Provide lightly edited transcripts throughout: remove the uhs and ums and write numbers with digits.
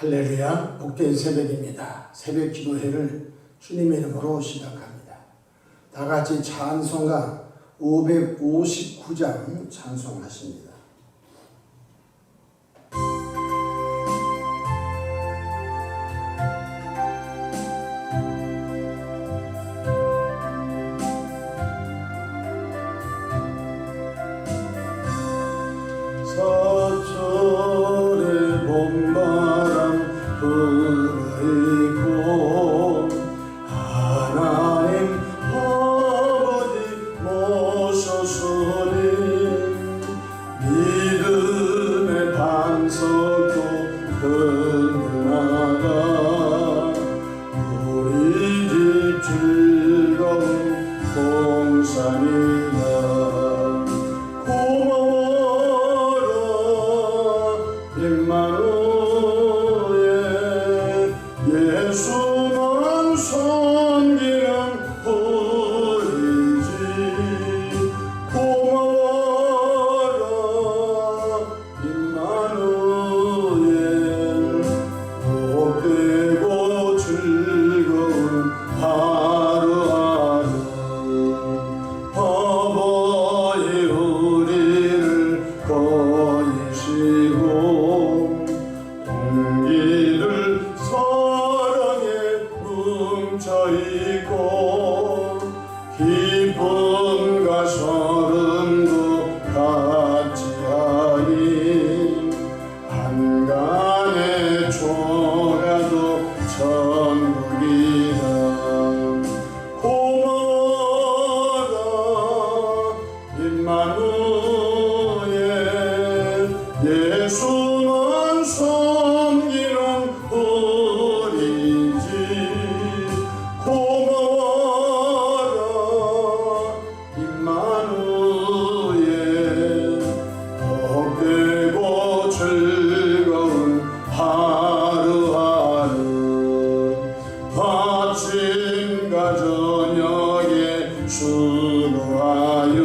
할렐루야, 복된 새벽입니다. 새벽 기도회를 주님의 이름으로 시작합니다. 다 같이 찬송가 559장 찬송하십니다. 서철의 봄바람 불어있고 하나님 아버지 모셔서니 믿음의 반석도 흔들나가 우리 집 즐거운 동산이다. 예수만 섬기는 우리 집 고마워라 임마누엘 복되고 즐거운 하루하루 아버지 우리를 거이시고 동기를 사랑에 뭉쳐있고 기쁨과 서름도 같이하니 한간의 초가도 천국이다. 고마워라 임마누엘 예수만 섬기는 우리 집 고마워라 임마누엘 복되고 즐거운 하루하루 아침과 저녁에 수고하여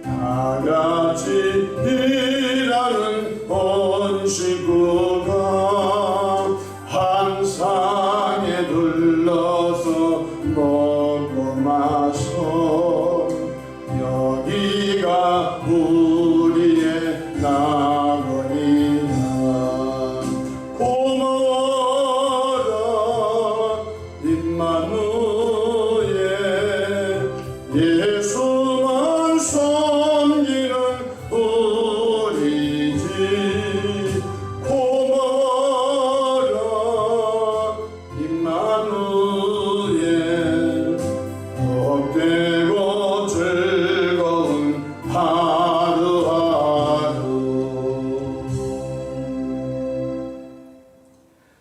다같이 일하는 온 식구가 한 상에 둘러서 먹고 마셔 여기가 우리의 낙원이다. 고마워라 임마누엘 예수만 섬기는 우리 집 고마워라 임마누엘 복되고 즐거운 하루하루.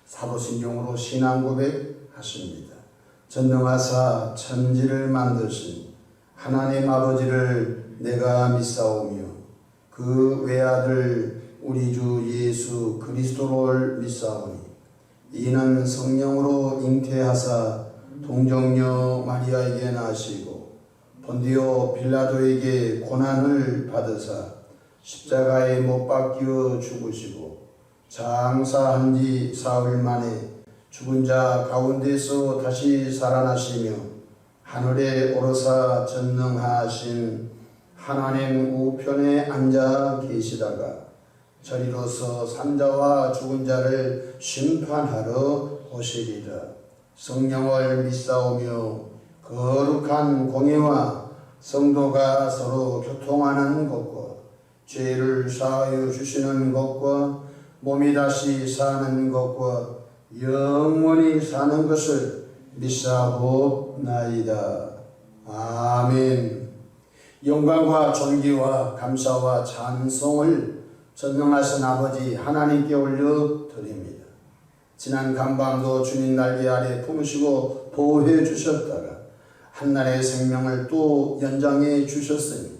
사도신경으로 신앙 고백하십니다. 전능하사 천지를 만드신 하나님 아버지를 내가 믿사오며 그 외아들 우리 주 예수 그리스도를 믿사오니 이는 성령으로 잉태하사 동정녀 마리아에게 나시고 본디오 빌라도에게 고난을 받으사 십자가에 못 박혀 죽으시고 장사한 지 사흘 만에 죽은 자 가운데서 다시 살아나시며 하늘에 오르사 전능하신 하나님 우편에 앉아 계시다가 저리로서 산자와 죽은 자를 심판하러 오시리라. 성령을 믿사오며 거룩한 공예와 성도가 서로 교통하는 것과 죄를 사하여 주시는 것과 몸이 다시 사는 것과 영원히 사는 것을 믿사옵나이다. 아멘. 영광과 존귀와 감사와 찬송을 전능하신 아버지 하나님께 올려드립니다. 지난 간밤도 주님 날개 아래 품으시고 보호해 주셨다가 한날의 생명을 또 연장해 주셨으니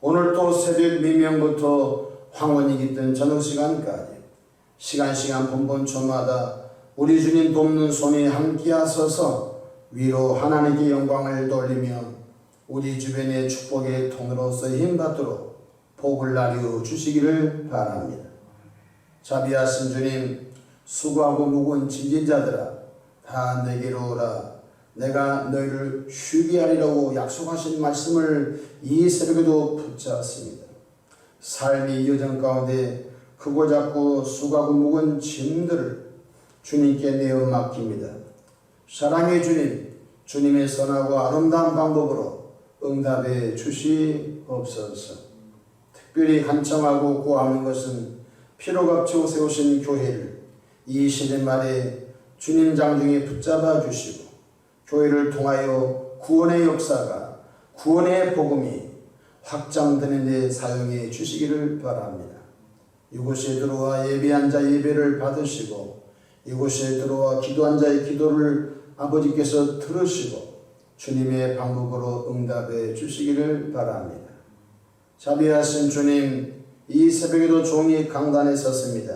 오늘 또 새벽 미명부터 황혼이 깃든 저녁시간까지 시간 분분초마다 우리 주님 돕는 손이 함께 하소서 위로 하나님께 영광을 돌리며 우리 주변의 축복의 통로로서 힘받도록 복을 나누어 주시기를 바랍니다. 자비하신 주님, 수고하고 무거운 짐진 자들아 다 내게로 오라. 내가 너희를 쉬게 하리라고 약속하신 말씀을 이 새벽에도 붙잡았습니다. 삶의 여정 가운데 크고 작고 수고하고 무거운 짐들을 주님께 내어 맡깁니다. 사랑의 주님, 주님의 선하고 아름다운 방법으로 응답해 주시옵소서. 특별히 간청하고 구하는 것은 피로값지고 세우신 교회를 이 시대 말에 주님 장중에 붙잡아 주시고 교회를 통하여 구원의 역사가, 구원의 복음이 확장되는 데 사용해 주시기를 바랍니다. 이곳에 들어와 예배한 자 예배를 받으시고 이곳에 들어와 기도한 자의 기도를 아버지께서 들으시고 주님의 방법으로 응답해 주시기를 바랍니다. 자비하신 주님, 이 새벽에도 종이 강단에 섰습니다.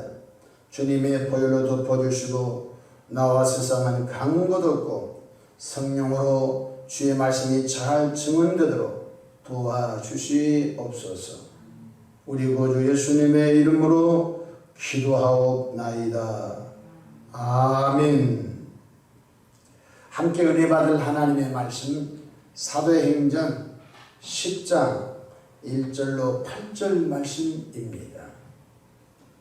주님의 보혈로 덮어주시고 나와 세상은 간 것 없고 성령으로 주의 말씀이 잘 증언되도록 도와주시옵소서. 우리 구주 예수님의 이름으로 기도하옵나이다. 아멘. 함께 은혜 받을 하나님의 말씀 사도행전 10장 1절로 8절 말씀입니다.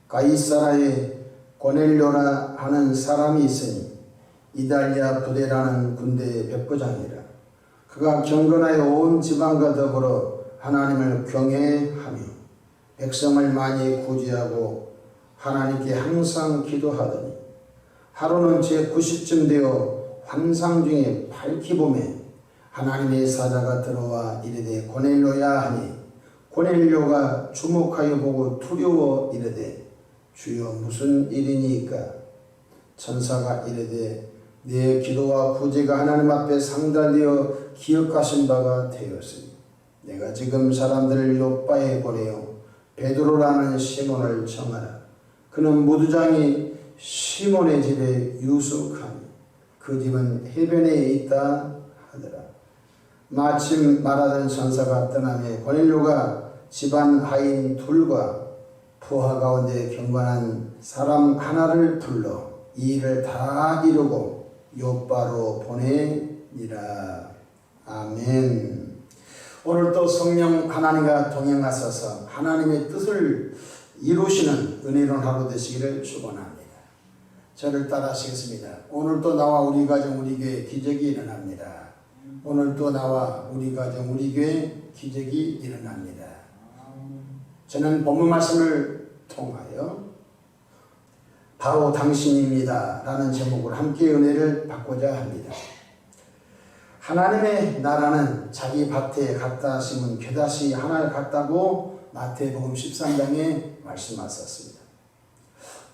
가이사라에 고넬료라 하는 사람이 있으니 이달리아 부대라는 군대의 백부장이라. 그가 경건하여 온 지방과 더불어 하나님을 경외하며 백성을 많이 구제하고 하나님께 항상 기도하더니 하루는 제9시쯤 되어 환상 중에 밝히 보매 하나님의 사자가 들어와 이르되 고넬료야 하니 고넬료가 주목하여 보고 두려워 이르되 주여 무슨 일이니까? 천사가 이르되 내 기도와 구제가 하나님 앞에 상달되어 기억하신 바가 되었으니 내가 지금 사람들을 요빠에 보내어 베드로라는 시몬을 청하라. 그는 무두장이 시몬의 집에 유숙하니 그 집은 해변에 있다 하더라. 마침 말하던 천사가 떠나매 고넬료가 집안 하인 둘과 부하 가운데 경건한 사람 하나를 불러 이 일을 다 이루고 요빠로 보내니라. 아멘. 오늘도 성령 하나님과 동행하셔서 하나님의 뜻을 이루시는 은혜로운 하루 되시기를 축원합니다. 저를 따라하시겠습니다. 오늘도 나와 우리 가정 우리 교회 기적이 일어납니다. 오늘도 나와 우리 가정 우리 교회 기적이 일어납니다. 저는 본문 말씀을 통하여 바로 당신입니다 라는 제목으로 함께 은혜를 받고자 합니다. 하나님의 나라는 자기 밭에 갖다 심은 겨다시 하나를 같다고 마태복음 13장에 말씀하셨습니다.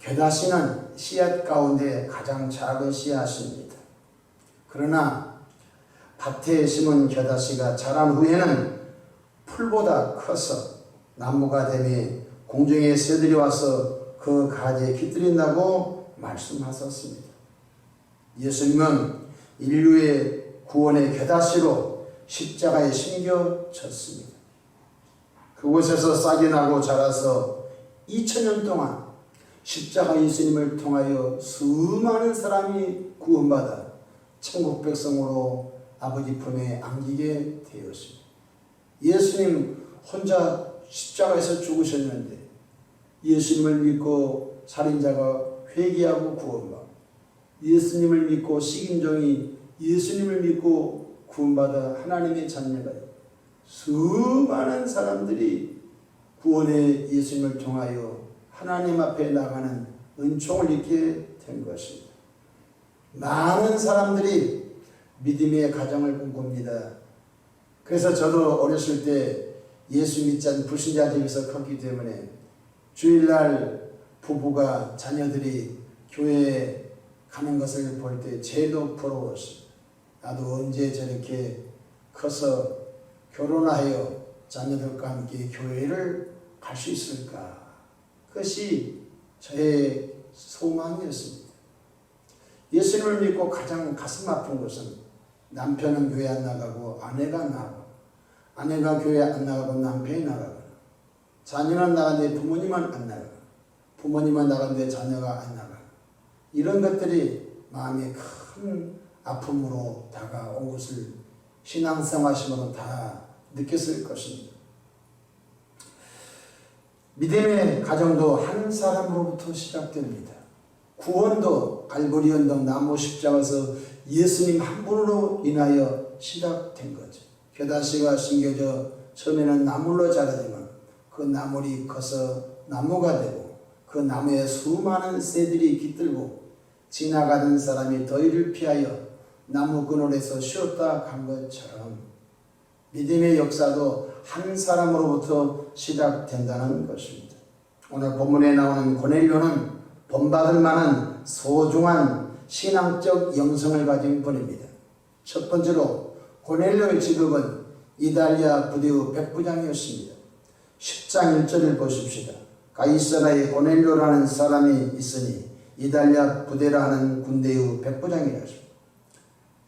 겨다시는 씨앗 가운데 가장 작은 씨앗입니다. 그러나 밭에 심은 겨다시가 자란 후에는 풀보다 커서 나무가 되며 공중의 새들이 와서 그 가지에 깃들인다고 말씀하셨습니다. 예수님은 인류의 구원의 겨다시로 십자가에 심겨졌습니다. 그곳에서 싹이 나고 자라서 2000년 동안 십자가 예수님을 통하여 수많은 사람이 구원받아 천국 백성으로 아버지 품에 안기게 되었습니다. 예수님 혼자 십자가에서 죽으셨는데 예수님을 믿고 살인자가 회개하고 구원받고 예수님을 믿고 식인종이 예수님을 믿고 구원받아 하나님의 자녀가 수많은 사람들이 구원의 예수님을 통하여 하나님 앞에 나가는 은총을 입게 된 것입니다. 많은 사람들이 믿음의 가정을 꿈꿉니다. 그래서 저도 어렸을 때 예수 믿지 않는 불신자 집에서 컸기 때문에 주일날 부부가 자녀들이 교회에 가는 것을 볼 때 제도 부러웠습니다. 나도 언제 저렇게 커서 결혼하여 자녀들과 함께 교회를 갈 수 있을까? 그것이 저의 소망이었습니다. 예수님을 믿고 가장 가슴 아픈 것은 남편은 교회 안 나가고 아내가 나가고 아내가 교회 안 나가고 남편이 나가고 자녀는 나가는데 부모님은 안 나가고 부모님은 나갔는데 자녀가 안 나가. 이런 것들이 마음에 큰 아픔으로 다가온 것을 신앙생활하시면 다 느꼈을 것입니다. 믿음의 가정도 한 사람으로부터 시작됩니다. 구원도 갈보리 언덕 나무 십자가에서 예수님 한 분으로 인하여 시작된 거죠. 겨다씨가 심겨져 처음에는 나물로 자라지만 그 나물이 커서 나무가 되고 그 나무에 수많은 새들이 깃들고 지나가는 사람이 더위를 피하여 나무 그늘에서 쉬었다 간 것처럼 믿음의 역사도 한 사람으로부터 시작된다는 것입니다. 오늘 본문에 나오는 고넬료는 본받을 만한 소중한 신앙적 영성을 가진 분입니다. 첫 번째로 고넬료의 직업은 이달리아 부대의 백부장이었습니다. 10장 1절을 보십시다. 가이사라에 고넬료라는 사람이 있으니 이달리아 부대라 하는 군대의 백부장이었습니다.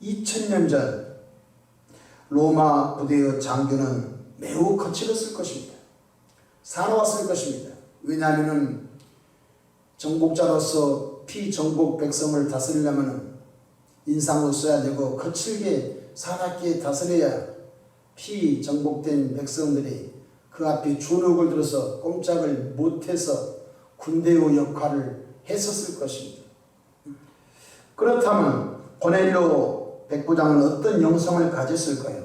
2000년 전 로마 부대의 장교는 매우 거칠었을 것입니다. 사나웠을 것입니다. 왜냐하면 정복자로서 피정복 백성을 다스리려면 인상을 써야 되고 거칠게 사납게 다스려야 피정복된 백성들이 그 앞에 주눅을 들어서 꼼짝을 못해서 군대의 역할을 했었을 것입니다. 그렇다면 고넬료 백부장은 어떤 영성을 가졌을까요?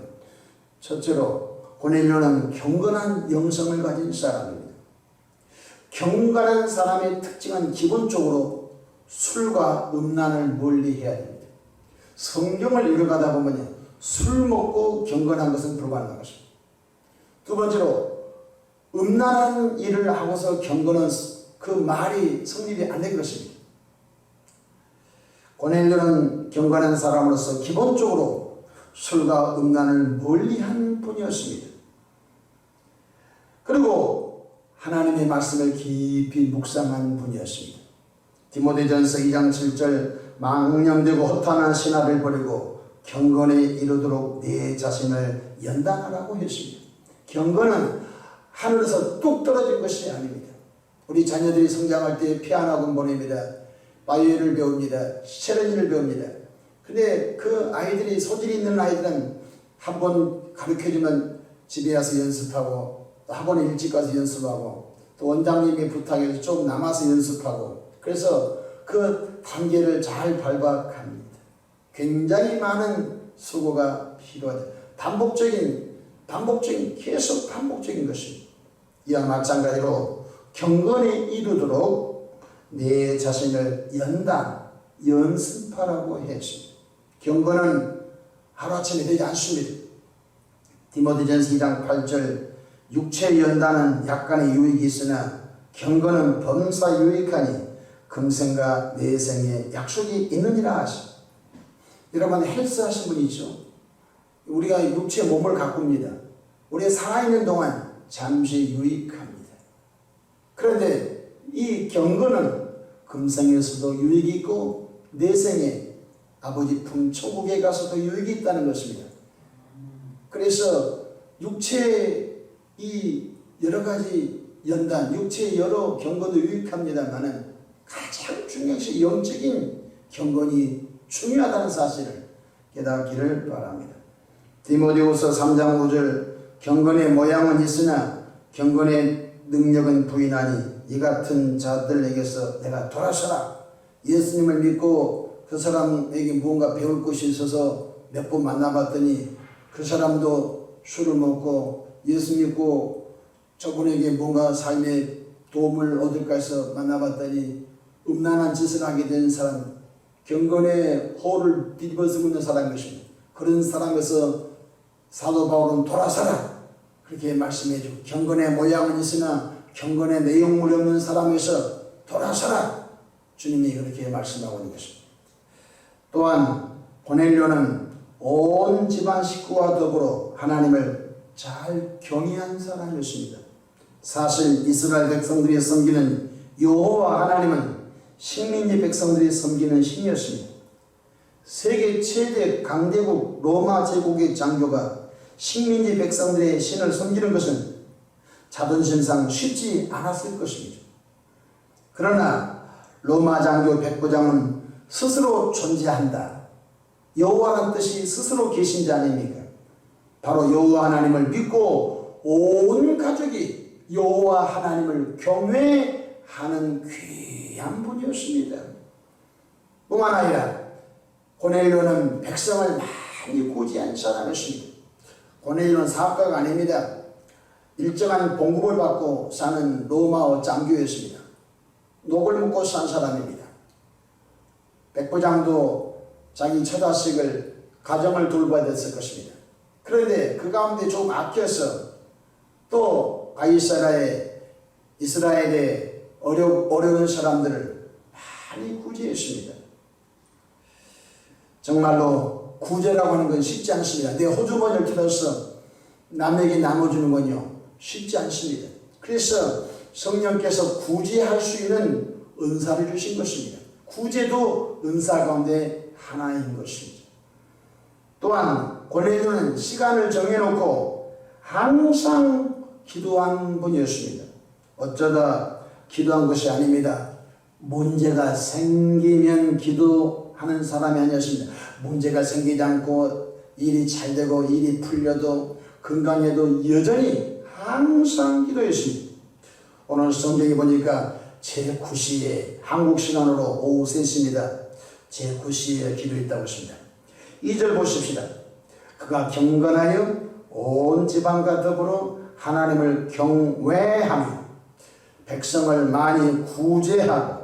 첫째로 고넬료는 경건한 영성을 가진 사람입니다. 경건한 사람의 특징은 기본적으로 술과 음란을 멀리해야 됩니다. 성경을 읽어가다 보면 술 먹고 경건한 것은 불가능한 것입니다. 두 번째로 음란한 일을 하고서 경건은 그 말이 성립이 안 된 것입니다. 고넬료는 경건한 사람으로서 기본적으로 술과 음란을 멀리한 분이었습니다. 그리고 하나님의 말씀을 깊이 묵상한 분이었습니다. 디모데전서 2장 7절 망령되고 허탄한 신화를 버리고 경건에 이르도록 내 자신을 연단하라고 했습니다. 경건은 하늘에서 뚝 떨어진 것이 아닙니다. 우리 자녀들이 성장할 때 피아노학원 보냅니다. 바이올린을 배웁니다. 첼로를 배웁니다. 근데 그 아이들이 소질이 있는 아이들은 한 번 가르쳐주면 집에 와서 연습하고 또 학원에 일찍 가서 연습하고 또 원장님이 부탁해서 좀 남아서 연습하고 그래서 그 단계를 잘 밟아갑니다. 굉장히 많은 수고가 필요하다. 계속 반복적인 것입니다. 이와 마찬가지로 경건에 이르도록 내 자신을 연습하라고 했습니다. 경건은 하루아침에 되지 않습니다. 디모데전서 2장 8절 육체 연단은 약간의 유익이 있으나 경건은 범사 유익하니 금생과 내생에 약속이 있느니라 하십니다. 여러분 헬스 하신 분이 있죠. 우리가 육체의 몸을 가꿉니다. 우리가 살아있는 동안 잠시 유익합니다. 그런데 이 경건은 금생에서도 유익이 있고 내생에 아버지 품 천국에 가서도 유익이 있다는 것입니다. 그래서 육체의 이 여러 가지 연단, 육체의 여러 경건도 유익합니다만은 가장 중요한 것이 영적인 경건이 중요하다는 사실을 깨닫기를 바랍니다. 디모데후서 3장 5절 경건의 모양은 있으나 경건의 능력은 부인하니 이 같은 자들에게서 내가 돌아서라. 예수님을 믿고 그 사람에게 무언가 배울 것이 있어서 몇 번 만나봤더니 그 사람도 술을 먹고 예수 믿고 저분에게 뭔가 삶에 도움을 얻을까 해서 만나봤더니 음란한 짓을 하게 된 사람, 경건의 호를 뒤집어쓰고 있는 사람인 것입니다. 그런 사람에서 사도 바울은 돌아서라 그렇게 말씀해 주고 경건의 모양은 있으나 경건의 내용물이 없는 사람에서 돌아서라 주님이 그렇게 말씀하고 있는 것입니다. 또한 고넬료는 온 집안 식구와 더불어 하나님을 잘 경외한 사람이었습니다. 사실 이스라엘 백성들이 섬기는 여호와 하나님은 식민지 백성들이 섬기는 신이었습니다. 세계 최대 강대국 로마 제국의 장교가 식민지 백성들의 신을 섬기는 것은 자존심상 쉽지 않았을 것입니다. 그러나 로마 장교 백부장은 스스로 존재한다. 여호와라는 뜻이 스스로 계신 자 아닙니까? 바로 여호와 하나님을 믿고 온 가족이 여호와 하나님을 경외하는 귀한 분이었습니다. 뿐만 아니라 고넬료는 백성을 많이 구제한 사람이었습니다. 고넬료는 사업가가 아닙니다. 일정한 봉급을 받고 사는 로마어 장교였습니다. 녹을 먹고 산 사람입니다. 백부장도 자기 처자식을 가정을 돌봐야 됐을 것입니다. 그런데 그 가운데 좀 아껴서 또 이스라엘의 어려운 사람들을 많이 구제했습니다. 정말로 구제라고 하는 건 쉽지 않습니다. 내 호주머니를 털어서 남에게 나눠주는 건요 쉽지 않습니다. 그래서 성령께서 구제할 수 있는 은사를 주신 것입니다. 구제도 은사 가운데 하나인 것입니다. 또한 고넬료는 시간을 정해놓고 항상 기도한 분이었습니다. 어쩌다 기도한 것이 아닙니다. 문제가 생기면 기도하는 사람이 아니었습니다. 문제가 생기지 않고 일이 잘 되고 일이 풀려도 건강해도 여전히 항상 기도했습니다. 오늘 성경에 보니까 제9시에 한국 시간으로 오후 3시입니다. 제9시에 기도했다고 했습니다. 2절 보십시다. 그가 경건하여 온 지방과 더불어 하나님을 경외하며 백성을 많이 구제하고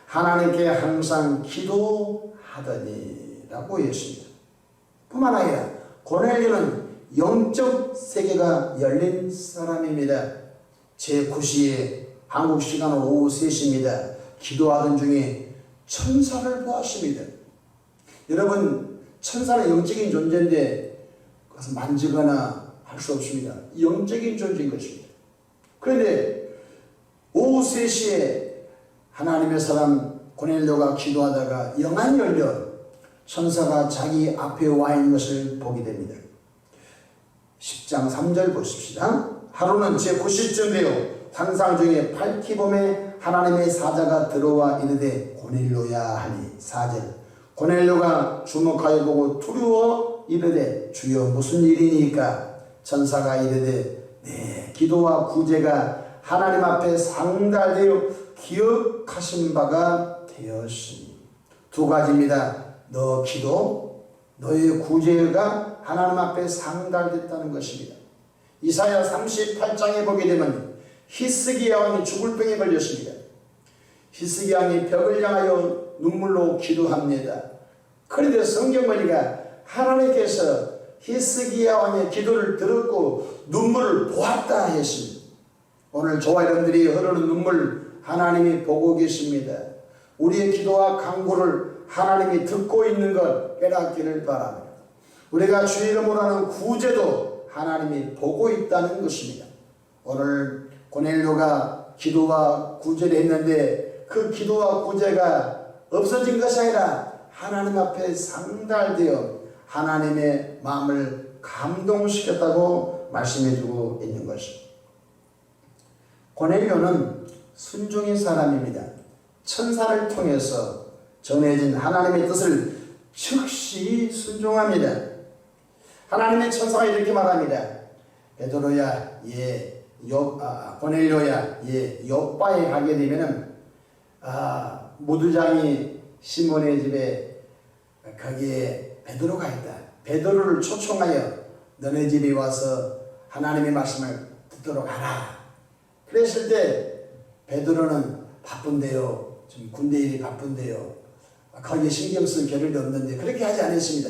하나님께 항상 기도하더니 라고 했습니다. 뿐만 아니라 고넬료는 영적 세계가 열린 사람입니다. 제9시에 한국 시간으로 오후 3시입니다. 기도하던 중에 천사를 보았습니다. 여러분, 천사는 영적인 존재인데 그것을 만지거나 할 수 없습니다. 영적인 존재인 것입니다. 그런데 오후 3시에 하나님의 사람 고넬료가 기도하다가 영안이 열려 천사가 자기 앞에 와 있는 것을 보게 됩니다. 10장 3절 보십시다. 하루는 제9시쯤 되어 환상 중에 팔티봄에 하나님의 사자가 들어와 이르되 고넬료야 하니 4절 고넬료가 주목하여 보고 두려워 이르되 주여 무슨 일이니까 천사가 이르되 내 기도와 구제가 하나님 앞에 상달되어 기억하신 바가 되었으니 두 가지입니다. 너 기도, 너의 구제가 하나님 앞에 상달됐다는 것입니다. 이사야 38장에 보게 되면 히스기야 왕이 죽을 병에 걸렸습니다. 히스기야 왕이 벽을 향하여 눈물로 기도합니다. 그런데 성경 보니까 하나님께서 히스기야 왕의 기도를 들었고 눈물을 보았다 했습니다. 오늘 저와 여러분들이 흐르는 눈물 하나님이 보고 계십니다. 우리의 기도와 간구를 하나님이 듣고 있는 것 깨닫기를 바랍니다. 우리가 주 이름으로 하는 구제도 하나님이 보고 있다는 것입니다. 오늘 고넬료가 기도와 구제를 했는데 그 기도와 구제가 없어진 것이 아니라 하나님 앞에 상달되어 하나님의 마음을 감동시켰다고 말씀해주고 있는 것입니다. 고넬료는 순종의 사람입니다. 천사를 통해서 전해진 하나님의 뜻을 즉시 순종합니다. 하나님의 천사가 이렇게 말합니다. 베드로야, 고넬료야, 욥바에 가게 되면은 무두장이 시몬의 집에 거기에 베드로가 있다. 베드로를 초청하여 너네 집에 와서 하나님의 말씀을 듣도록 하라. 그랬을 때 베드로는 바쁜데요. 지금 군대 일이 바쁜데요. 거기에 신경 쓸 겨를이 없는데 그렇게 하지 않았습니다.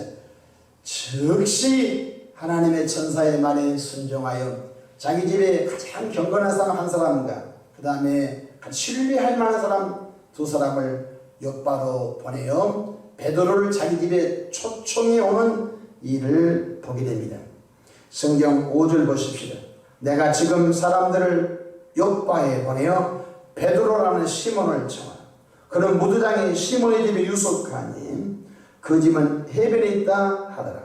즉시 하나님의 천사의 말에 순종하여 자기 집에 가장 경건한 사람 한 사람과 그 다음에 신뢰할 만한 사람 두 사람을 욥바로 보내어 베드로를 자기 집에 초청해 오는 일을 보게 됩니다. 성경 5절 보십시다. 내가 지금 사람들을 욥바에 보내어 베드로라는 시몬을 청하 그는 무두장이 시몬의 집에 유숙하니 그 집은 해변에 있다 하더라.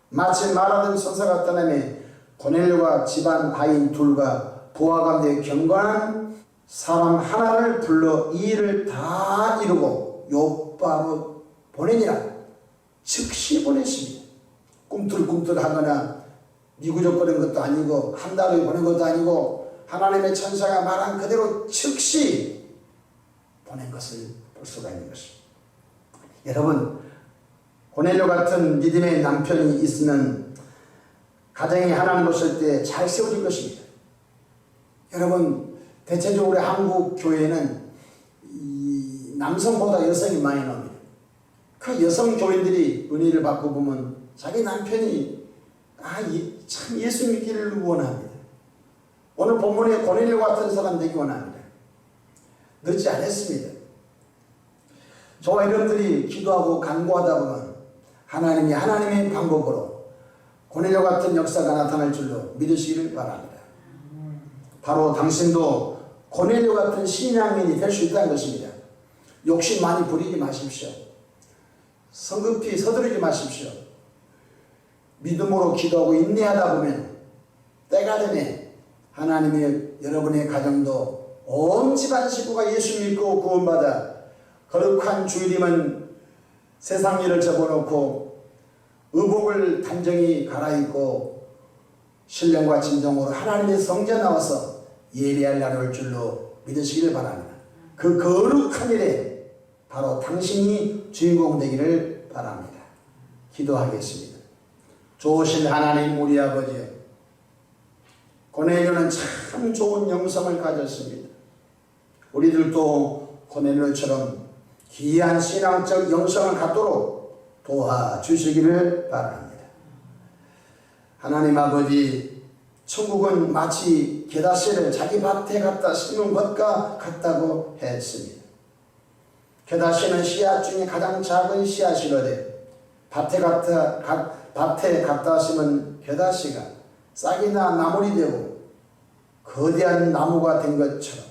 마치 말하던 천사가 떠나며 고넬료가 집안 하인 둘과 부하 가운데 경건한 사람 하나를 불러 이 일을 다 이루고 요바로 보내니라. 즉시 보냈습니다. 꿈틀꿈틀하거나 미구적거리는 것도 아니고 한 달에 보낸 것도 아니고 하나님의 천사가 말한 그대로 즉시 보낸 것을 볼 수가 있는 것입니다. 여러분, 고넬료 같은 믿음의 남편이 있으면 가정이 하나님 보실 때 잘 세워질 것입니다. 여러분, 대체적으로 한국 교회는 이 남성보다 여성이 많이 나옵니다. 그 여성 교인들이 은혜를 받고 보면 자기 남편이 참 예수 믿기를 원합니다. 오늘 본문에 고넬료 같은 사람 되기 원합니다. 늦지 않았습니다. 저와 여러분들이 기도하고 간구하다 보면 하나님이 하나님의 방법으로 고넬료 같은 역사가 나타날 줄로 믿으시기를 바랍니다. 바로 당신도 고넬료 같은 신앙인이 될 수 있다는 것입니다. 욕심 많이 부리지 마십시오. 성급히 서두르지 마십시오. 믿음으로 기도하고 인내하다 보면 때가 되면 하나님의 여러분의 가정도 온 집안 식구가 예수 믿고 구원받아 거룩한 주일이면 세상 일을 접어놓고 의복을 단정히 갈아입고 신령과 진정으로 하나님의 성전에 나와서 예배할 날이 올 줄로 믿으시기를 바랍니다. 그 거룩한 일에 바로 당신이 주인공 되기를 바랍니다. 기도하겠습니다. 좋으신 하나님 우리 아버지, 고넬료는 참 좋은 영성을 가졌습니다. 우리들도 고넬료처럼 귀한 신앙적 영성을 갖도록 도와주시기를 바랍니다. 하나님 아버지, 천국은 마치 게다시를 자기 밭에 갖다 심은 것과 같다고 했습니다. 게다시는 씨앗 중에 가장 작은 씨앗이로되 밭에 갖다 심은 게다시가 싹이나 나물이 되고 거대한 나무가 된 것처럼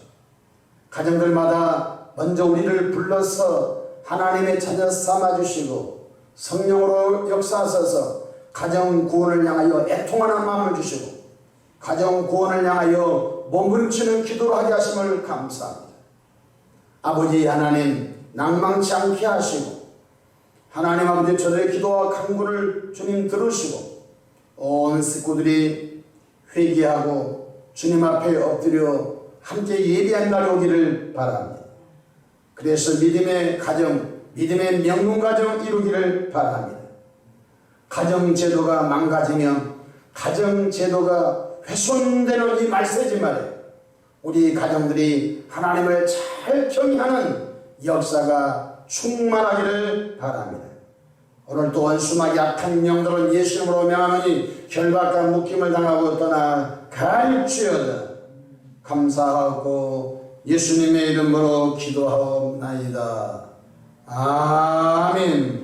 가정들마다 먼저 우리를 불러서 하나님의 자녀 삼아주시고 성령으로 역사하셔서 가정 구원을 향하여 애통하는 마음을 주시고 가정 구원을 향하여 몸부림치는 기도를 하게 하심을 감사합니다. 아버지 하나님, 낭망치 않게 하시고 하나님 아버지 저들의 기도와 간구를 주님 들으시고 온 식구들이 회개하고 주님 앞에 엎드려 함께 예배한 날이 오기를 바랍니다. 그래서 믿음의 가정, 믿음의 명문가정 이루기를 바랍니다. 가정제도가 망가지며 가정제도가 훼손되는 이 말세지 말에 우리 가정들이 하나님을 잘 경외하는 역사가 충만하기를 바랍니다. 오늘 또 원수마귀 악한 영들은 예수님으로 명하노니 결박과 묶임을 당하고 떠나갈지어다. 감사하고 예수님의 이름으로 기도하옵나이다. 아멘.